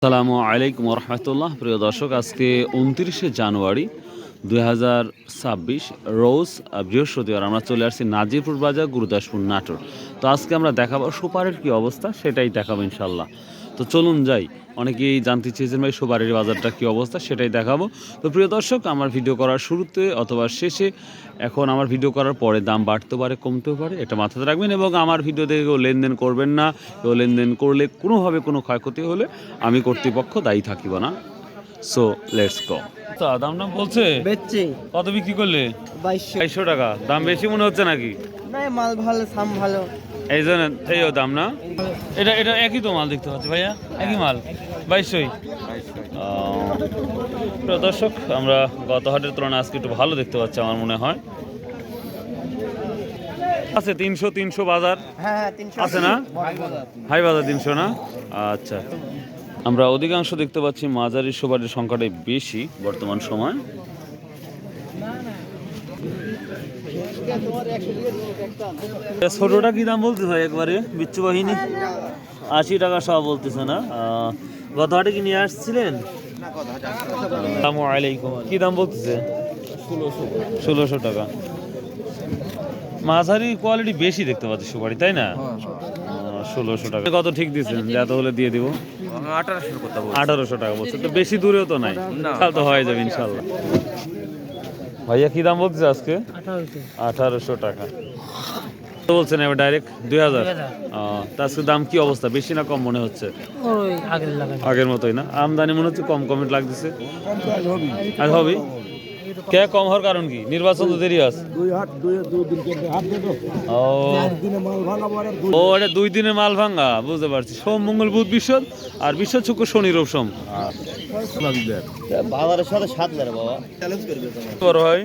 আসসালামু আলাইকুম রহমতুল্লাহ। প্রিয় দর্শক, আজকে 29শে জানুয়ারি 2026 রোজ বৃহস্পতিবার আমরা চলে আসছি নাজিরপুর বাজার, গুরুদাসপুর, নাটোর। তো আজকে আমরা দেখাবো সুপারির কি অবস্থা, সেটাই দেখাবো ইনশাল্লাহ। তো চলুন যাই। অনেকেই জানতে চেয়েছেন ভাই সুপারির বাজারটা কী অবস্থা, সেটাই দেখাবো। তো প্রিয় দর্শক, আমার ভিডিও করার শুরুতে অথবা শেষে, এখন আমার ভিডিও করার পরে দাম বাড়তে পারে, কমতেও পারে, এটা মাথায় রাখবেন। এবং আমার ভিডিও দেখে কেউ লেনদেন করবেন না। কেউ লেনদেন করলে কোনোভাবে কোনো ক্ষয়ক্ষতি হলে আমি কর্তৃপক্ষ দায়ী থাকিব না। So let's go. দাম নাম বলছে বেচছি কত বিক্রি করলে? 2200 টাকা। দাম বেশি মনে হচ্ছে নাকি? না, মাল ভালো, সাম ভালো, এই জন্য এই দাম না। এটা এটা একই তো মাল দেখতে পাচ্ছি ভাইয়া, একই মাল 2200। দর্শক, আমরা গত হাটের তুলনায় আজকে একটু ভালো দেখতে পাচ্ছি আমার মনে হয়। আছে 300 বাজার। হ্যাঁ 300 আছে না? হাই বাজার 300 না? আচ্ছা, আমরা অধিকাংশ দেখতে পাচ্ছি মাঝারি সুপারির সংখ্যাটাই বেশি বর্তমান সময়। ছোটটা কি দাম বলতে ভাই? একবারে বিচ্ছু বাহিনী 80 টাকা সব বলতেছে না? গত হাটে কি নিয়ে আসছিলেন? আসসালামু আলাইকুম। কি দাম বলতেছে? 1600 টাকা। মাঝারি কোয়ালিটি বেশি দেখতে পাচ্ছি সুপারি, তাই না? 1600 টাকা। কত ঠিক দিচ্ছেন? যত হলে দিয়ে দিব। 1800 টাকা বলছে, তো বেশি দূরেও তো নাই, তাহলে তো হয়ে যাবে ইনশাল্লাহ। ভাইয়া কি দাম বলতেছে আজকে? 1800 টাকা তো বলছেন। এবার ডাইরেক্ট 2000। তা আজকে দাম কি অবস্থা, বেশি না কম মনে হচ্ছে? আগের মতোই না? আমদানি মনে হচ্ছে কম কমেন্ট লাগতেছে। আর হবে কে কম হওয়ার কারণ কি? নির্বাচন তো দেরি আছে। ও এটা 2 দিনের মাল ভাঙা, বুঝতে পারছি। সোম, মঙ্গল, বুধ, বৃহস্পতি, আর বৃহস্পতি, শুক্র, শনি, রবি, সোম। বাজারের সাথে 7000 বাবা চ্যালেঞ্জ করবে তোমার বড় ভাই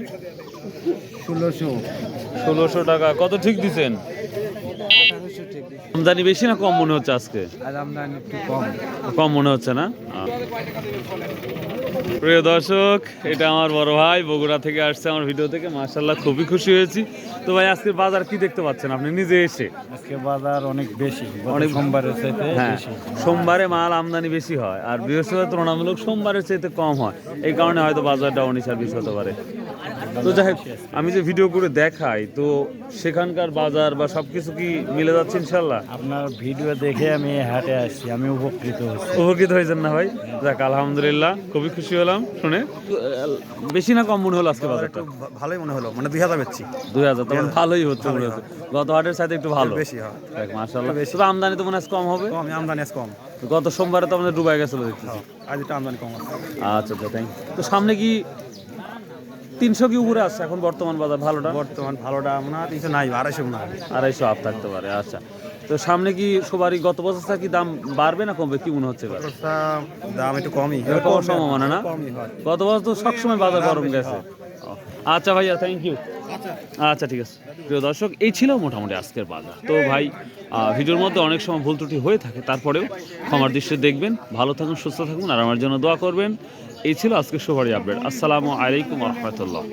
1600 টাকা। কত ঠিক দিছেন? 1800 ঠিক দিছি। আমদানি বেশি না কম মনে হচ্ছে আজকে? আর আমদানি একটু কম কম মনে হচ্ছে না? প্রিয় দর্শক, এটা আমার বড় ভাই বগুড়া থেকে আসছে আমার ভিডিও থেকে। মাশাআল্লাহ, খুবই খুশি হয়েছি। তো ভাই আজকের বাজার কি দেখতে পাচ্ছেন আপনি নিজে এসে? আজকে বাজার অনেক বেশি, অনেক সোমবারের চাইতে বেশি। সোমবারে মাল আমদানি বেশি হয়, আর বৃহস্পতিবার তুলনামূলক সোমবারের চাইতে কম হয়। এই কারণে হয়তো বাজারটা 19-20 হতে পারে। তো যাই হোক, আমি যে ভিডিও করে দেখাই, তো সেখানকার বাজার বা সবকিছু কি মিলে যাচ্ছে ইনশাল্লাহ? আপনার ভিডিও দেখে আমি হাটে আসছি, আমি উপকৃত হচ্ছি। উপকৃত হয়েছেন না ভাই? যাক, আলহামদুলিল্লাহ, খুবই খুশি হলাম শুনে। বেশি না কম মনে হলো আজকে বাজারটা? ভালোই মনে হলো, মানে 2000 বেচছি। 2000, তখন ভালোই হচ্ছে মনে হচ্ছে। গত হাটের সাথে একটু ভালো বেশি হয়। মাশাআল্লাহ। তবে আমদানি তো মনে হয় কম হবে। কম, আমদানি আছে কম। গত সোমবারে তো আমাদের ডুবাই গেছিল দেখতেছি। আজ একটু আমদানি কম আছে। আচ্ছা আচ্ছা, থ্যাংক। তো সামনে কি 300 কি উপরে আসছে এখন বর্তমান বাজার? ভালোটা বর্তমান ভালোটা মনে হয় 300 নাই, 250 না, 250 আপ থাকতে পারে। আচ্ছা, তো সামনে কি সবারই গত বছর কি দাম বাড়বে না কমবে, কি মনে হচ্ছে? দাম একটু কমই, কম সম্ভাবনা না? কমই হয়। গত বছর তো সবসময় বাজার গরম গেছে। আচ্ছা ভাইয়া, থ্যাংক ইউ। আচ্ছা, ঠিক আছে। প্রিয় দর্শক, এই ছিল মোটামুটি আজকের বাজার। তো ভাই, ভিডিওর মধ্যে অনেক সময় ভুল ত্রুটি হয়ে থাকে, তারপরেও ক্ষমার দৃষ্টিতে দেখবেন। ভালো থাকুন, সুস্থ থাকুন, আর আমার জন্য দোয়া করবেন। এই ছিল আজকের সুপারি আপডেট। আসসালামু আলাইকুম রহমতুল্লাহ।